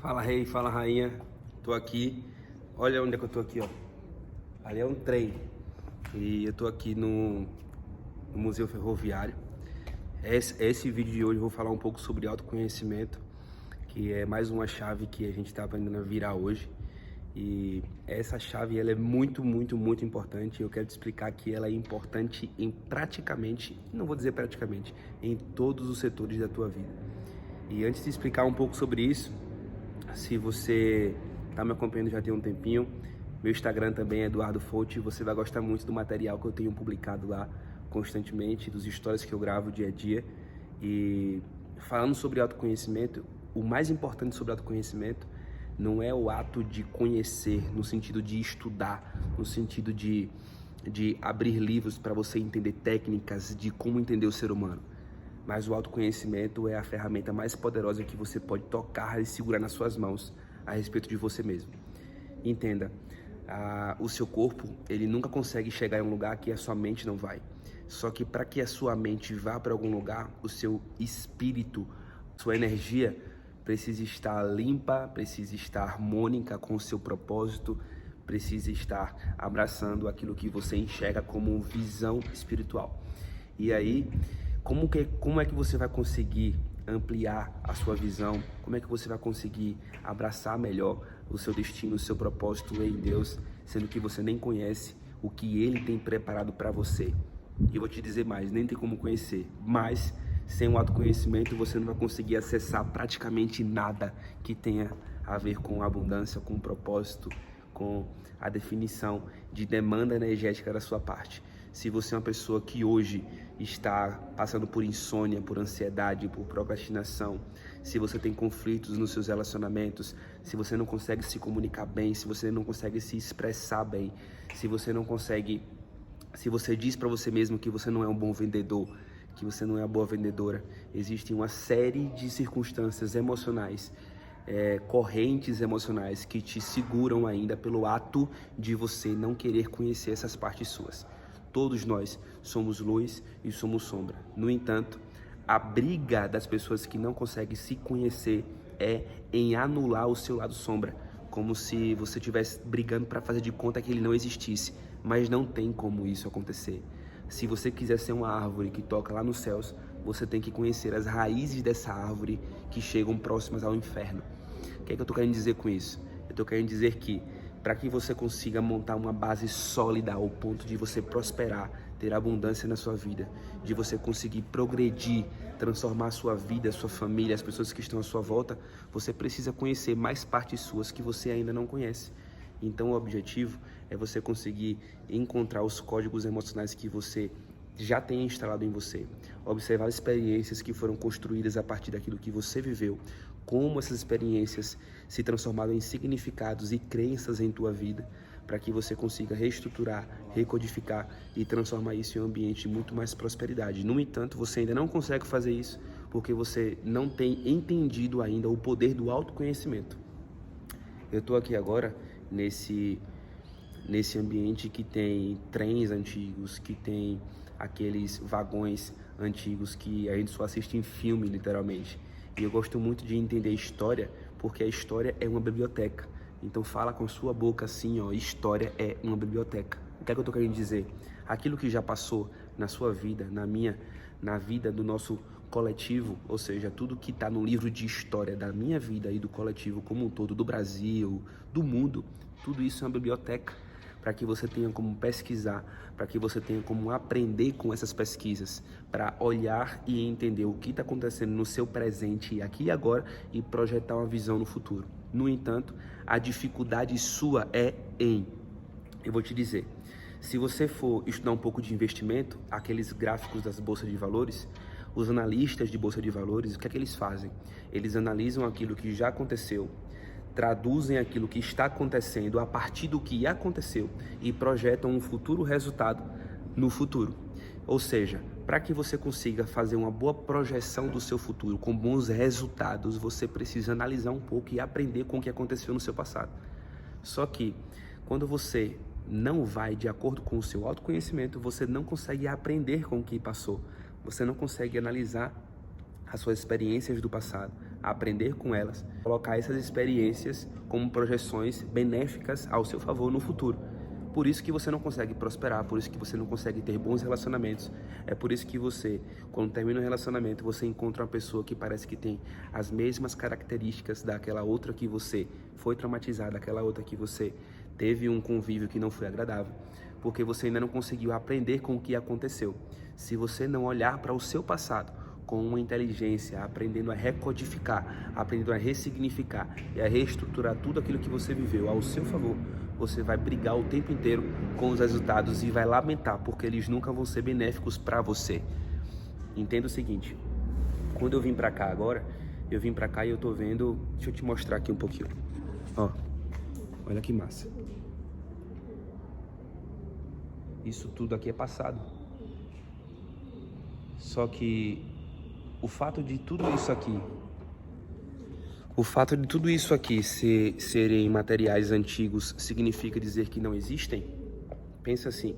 Fala rei, fala rainha, tô aqui, olha onde é que eu tô aqui, ó. Ali é um trem e eu tô aqui no Museu Ferroviário. Esse vídeo de hoje eu vou falar um pouco sobre autoconhecimento, que é mais uma chave que a gente tá aprendendo a virar hoje. E essa chave ela é muito importante. Eu quero te explicar que ela é importante em praticamente, não vou dizer praticamente, em todos os setores da tua vida. E antes de explicar um pouco sobre isso, se você está me acompanhando já tem um tempinho, meu Instagram também é Eduardo Fonte. Você vai gostar muito do material que eu tenho publicado lá constantemente, dos stories que eu gravo dia a dia. E falando sobre autoconhecimento, o mais importante sobre autoconhecimento não é o ato de conhecer, no sentido de estudar, no sentido de abrir livros para você entender técnicas de como entender o ser humano. Mas o autoconhecimento é a ferramenta mais poderosa que você pode tocar e segurar nas suas mãos a respeito de você mesmo. Entenda, o seu corpo, ele nunca consegue chegar em um lugar que a sua mente não vai. Só que para que a sua mente vá para algum lugar, o seu espírito, sua energia precisa estar limpa, precisa estar harmônica com o seu propósito, precisa estar abraçando aquilo que você enxerga como visão espiritual. E aí, como é que você vai conseguir ampliar a sua visão? Como é que você vai conseguir abraçar melhor o seu destino, o seu propósito em Deus, sendo que você nem conhece o que Ele tem preparado para você? E eu vou te dizer mais, nem tem como conhecer, mas sem o autoconhecimento você não vai conseguir acessar praticamente nada que tenha a ver com abundância, com propósito, com a definição de demanda energética da sua parte. Se você é uma pessoa que hoje está passando por insônia, por ansiedade, por procrastinação, se você tem conflitos nos seus relacionamentos, se você não consegue se comunicar bem, se você não consegue se expressar bem, se você diz para você mesmo que você não é um bom vendedor, que você não é uma boa vendedora, existe uma série de circunstâncias emocionais, correntes emocionais que te seguram ainda pelo ato de você não querer conhecer essas partes suas. Todos nós somos luz e somos sombra. No entanto, a briga das pessoas que não conseguem se conhecer é em anular o seu lado sombra, como se você estivesse brigando para fazer de conta que ele não existisse, mas não tem como isso acontecer. Se você quiser ser uma árvore que toca lá nos céus, você tem que conhecer as raízes dessa árvore que chegam próximas ao inferno. O que é que eu estou querendo dizer com isso? Eu estou querendo dizer que para que você consiga montar uma base sólida ao ponto de você prosperar, ter abundância na sua vida, de você conseguir progredir, transformar a sua vida, a sua família, as pessoas que estão à sua volta, você precisa conhecer mais partes suas que você ainda não conhece. Então o objetivo é você conseguir encontrar os códigos emocionais que você já tem instalado em você, observar experiências que foram construídas a partir daquilo que você viveu, como essas experiências se transformaram em significados e crenças em tua vida, para que você consiga reestruturar, recodificar e transformar isso em um ambiente de muito mais prosperidade. No entanto, você ainda não consegue fazer isso porque você não tem entendido ainda o poder do autoconhecimento. Eu estou aqui agora nesse ambiente que tem trens antigos, que tem aqueles vagões antigos que a gente só assiste em filme, literalmente. E eu gosto muito de entender história, porque a história é uma biblioteca. Então fala com sua boca assim, ó, história é uma biblioteca. O que é que eu tô querendo dizer? Aquilo que já passou na sua vida, na minha, na vida do nosso coletivo, ou seja, tudo que está no livro de história da minha vida e do coletivo como um todo, do Brasil, do mundo, tudo isso é uma biblioteca para que você tenha como pesquisar, para que você tenha como aprender com essas pesquisas, para olhar e entender o que está acontecendo no seu presente aqui e agora e projetar uma visão no futuro. No entanto, a dificuldade sua eu vou te dizer, se você for estudar um pouco de investimento, aqueles gráficos das bolsas de valores, os analistas de bolsa de valores, o que é que eles fazem? Eles analisam aquilo que já aconteceu, traduzem aquilo que está acontecendo a partir do que aconteceu e projetam um futuro resultado no futuro. Ou seja, para que você consiga fazer uma boa projeção do seu futuro com bons resultados, você precisa analisar um pouco e aprender com o que aconteceu no seu passado. Só que quando você não vai de acordo com o seu autoconhecimento, você não consegue aprender com o que passou. Você não consegue analisar as suas experiências do passado, a aprender com elas, colocar essas experiências como projeções benéficas ao seu favor no futuro. Por isso que você não consegue prosperar, por isso que você não consegue ter bons relacionamentos. É por isso que você, quando termina um relacionamento, você encontra uma pessoa que parece que tem as mesmas características daquela outra que você foi traumatizada, daquela outra que você teve um convívio que não foi agradável, porque você ainda não conseguiu aprender com o que aconteceu. Se você não olhar para o seu passado com uma inteligência, aprendendo a recodificar, aprendendo a ressignificar e a reestruturar tudo aquilo que você viveu ao seu favor, você vai brigar o tempo inteiro com os resultados e vai lamentar, porque eles nunca vão ser benéficos para você. Entenda o seguinte, quando eu vim para cá agora, eu vim para cá e eu tô vendo, deixa eu te mostrar aqui um pouquinho. Ó, olha que massa. Isso tudo aqui é passado. Só que o fato de tudo isso aqui serem materiais antigos significa dizer que não existem? Pensa assim,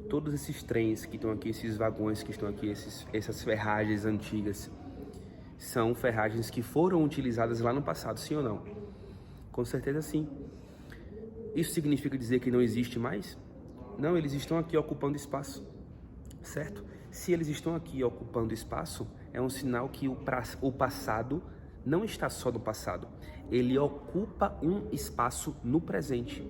todos esses trens que estão aqui, esses vagões que estão aqui, essas ferragens antigas, são ferragens que foram utilizadas lá no passado, sim ou não? Com certeza sim. Isso significa dizer que não existe mais? Não, eles estão aqui ocupando espaço, certo? Se eles estão aqui ocupando espaço, é um sinal que o passado não está só no passado, ele ocupa um espaço no presente.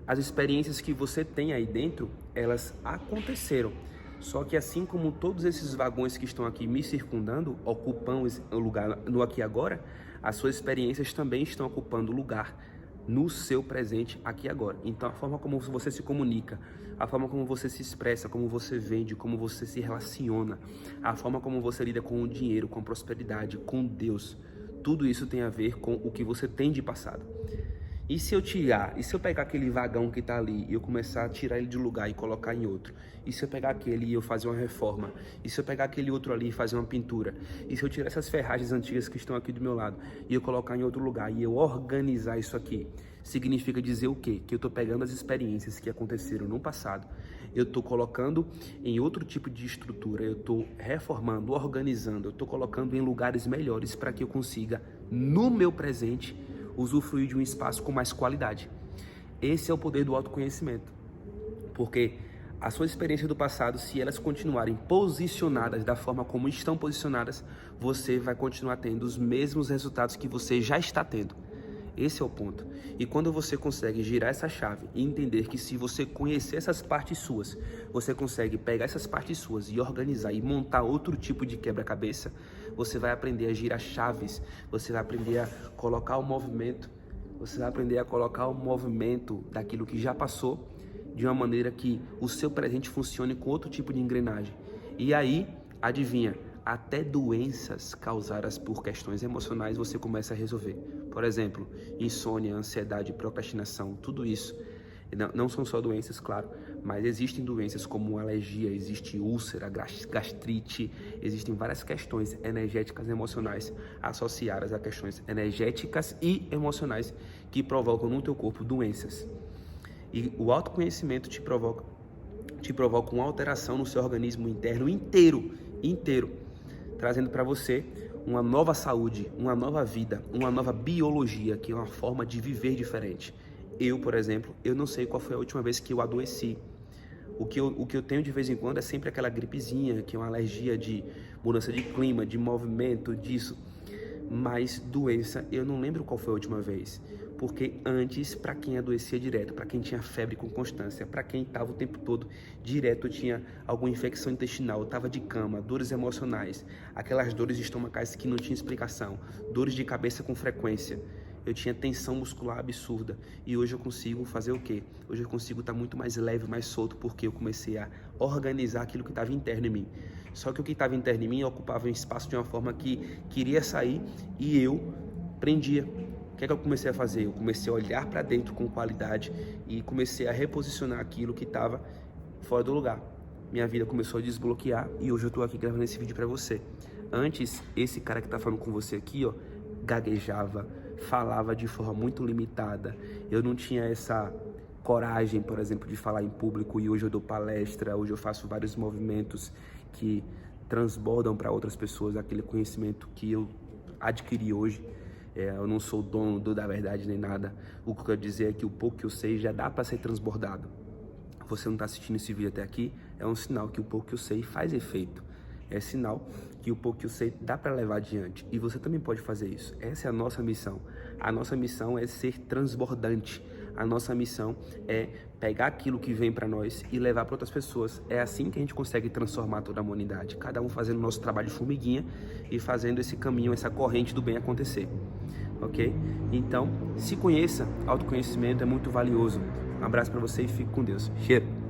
As experiências que você tem aí dentro, elas aconteceram. Só que assim como todos esses vagões que estão aqui me circundando, ocupam o lugar no aqui e agora, as suas experiências também estão ocupando lugar no seu presente aqui e agora. Então a forma como você se comunica, a forma como você se expressa, como você vende, como você se relaciona, a forma como você lida com o dinheiro, com a prosperidade, com Deus, tudo isso tem a ver com o que você tem de passado. E se eu pegar aquele vagão que tá ali e eu começar a tirar ele de lugar e colocar em outro? E se eu pegar aquele e eu fazer uma reforma? E se eu pegar aquele outro ali e fazer uma pintura? E se eu tirar essas ferragens antigas que estão aqui do meu lado e eu colocar em outro lugar e eu organizar isso aqui? Significa dizer o quê? Que eu tô pegando as experiências que aconteceram no passado, eu tô colocando em outro tipo de estrutura, eu tô reformando, organizando, eu tô colocando em lugares melhores para que eu consiga, no meu presente, usufruir de um espaço com mais qualidade. Esse é o poder do autoconhecimento, porque a sua experiência do passado, se elas continuarem posicionadas da forma como estão posicionadas, você vai continuar tendo os mesmos resultados que você já está tendo. Esse é o ponto. E quando você consegue girar essa chave e entender que se você conhecer essas partes suas, você consegue pegar essas partes suas e organizar e montar outro tipo de quebra-cabeça, você vai aprender a girar chaves, você vai aprender a colocar o movimento, daquilo que já passou de uma maneira que o seu presente funcione com outro tipo de engrenagem. E aí, adivinha, até doenças causadas por questões emocionais você começa a resolver. Por exemplo, insônia, ansiedade, procrastinação, tudo isso. Não são só doenças, claro, mas existem doenças como alergia, existe úlcera, gastrite, existem várias questões energéticas e emocionais associadas a questões energéticas e emocionais que provocam no teu corpo doenças. E o autoconhecimento te provoca uma alteração no seu organismo interno inteiro, trazendo para você uma nova saúde, uma nova vida, uma nova biologia, que é uma forma de viver diferente. Eu, por exemplo, eu não sei qual foi a última vez que eu adoeci. O que eu tenho de vez em quando é sempre aquela gripezinha, que é uma alergia de mudança de clima, de movimento, disso. Mas doença, eu não lembro qual foi a última vez. Porque antes, para quem adoecia direto, para quem tinha febre com constância, para quem estava o tempo todo direto, tinha alguma infecção intestinal, estava de cama, dores emocionais, aquelas dores estomacais que não tinha explicação, dores de cabeça com frequência, eu tinha tensão muscular absurda. E hoje eu consigo fazer o quê? Hoje eu consigo estar muito mais leve, mais solto, porque eu comecei a organizar aquilo que estava interno em mim. Só que o que estava interno em mim ocupava um espaço de uma forma que queria sair e eu prendia. O que é que eu comecei a fazer? Eu comecei a olhar para dentro com qualidade e comecei a reposicionar aquilo que estava fora do lugar. Minha vida começou a desbloquear e hoje eu estou aqui gravando esse vídeo para você. Antes, esse cara que está falando com você aqui, ó, gaguejava, falava de forma muito limitada. Eu não tinha essa coragem, por exemplo, de falar em público, e hoje eu dou palestra, hoje eu faço vários movimentos que transbordam para outras pessoas aquele conhecimento que eu adquiri hoje. Eu não sou dono da verdade nem nada. O que eu quero dizer é que o pouco que eu sei já dá para ser transbordado. Você não está assistindo esse vídeo até aqui, é um sinal que o pouco que eu sei faz efeito. É sinal que o pouco que eu sei dá para levar adiante. E você também pode fazer isso. Essa é a nossa missão. A nossa missão é ser transbordante. A nossa missão é pegar aquilo que vem para nós e levar para outras pessoas. É assim que a gente consegue transformar toda a humanidade. Cada um fazendo o nosso trabalho de formiguinha e fazendo esse caminho, essa corrente do bem acontecer. Ok? Então, se conheça. Autoconhecimento é muito valioso. Um abraço para você e fique com Deus. Cheiro!